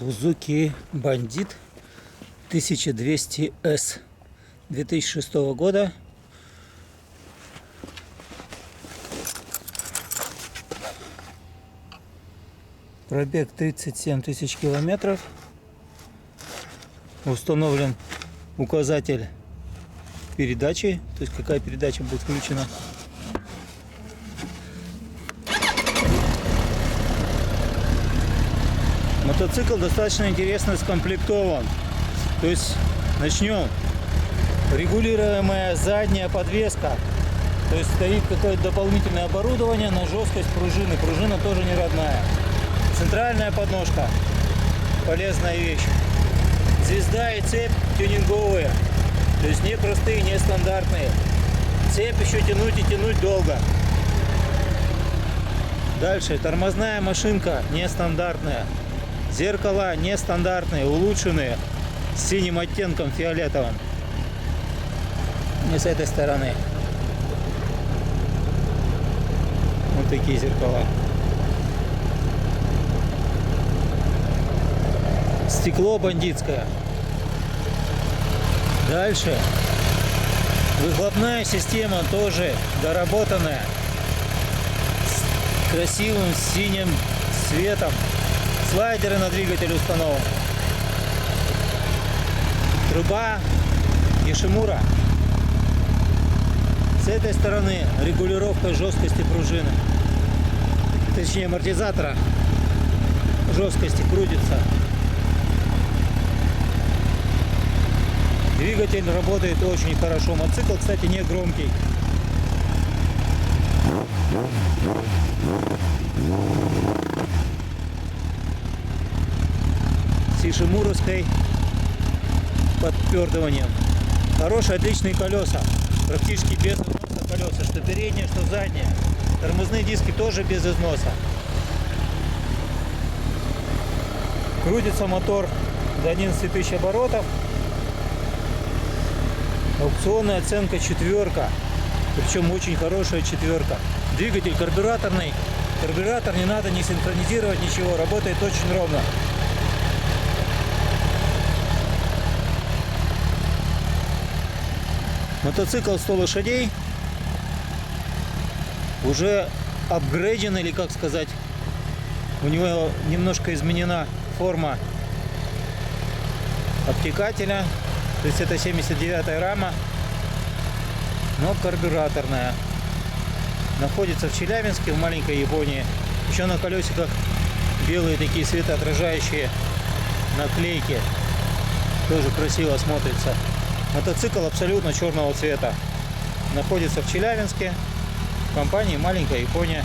Suzuki Bandit 1200S 2006 года. Пробег 37 тысяч километров. Установлен указатель передачи, то есть какая передача будет включена. Мотоцикл достаточно интересно скомплектован. То есть начнем. Регулируемая задняя подвеска. То есть стоит какое-то дополнительное оборудование на жесткость пружины. Пружина тоже не родная. Центральная подножка. Полезная вещь. Звезда и цепь тюнинговые. То есть не простые, не стандартные. Цепь еще тянуть и тянуть долго. Дальше. Тормозная машинка нестандартная. Зеркала нестандартные, улучшенные, с синим оттенком фиолетовым. И с этой стороны. Вот такие зеркала. Стекло бандитское. Дальше. Выхлопная система тоже доработанная. С красивым синим цветом. Слайдеры на двигатель установлены. Труба Ишимура. С этой стороны регулировка жесткости пружины. Точнее амортизатора. Жесткости крутится. Двигатель работает очень хорошо. Мотоцикл, кстати, не громкий. С ишимуровской подпердыванием. Хорошие, отличные колеса. Практически без износа колеса. Что передние, что задние. Тормозные диски тоже без износа. Крутится мотор до 11 тысяч оборотов. Аукционная оценка 4. Причем очень хорошая 4. Двигатель карбюраторный. Карбюратор не надо не синхронизировать ничего. Работает очень ровно. Мотоцикл 100 лошадей. Уже апгрейден, или как сказать. У него немножко изменена форма обтекателя. То есть это 79-я рама, но карбюраторная. Находится в Челябинске, в маленькой Японии. Еще на колесиках белые такие светоотражающие наклейки. Тоже красиво смотрится. Мотоцикл абсолютно черного цвета. Находится в Челябинске, в компании «Маленькая Япония».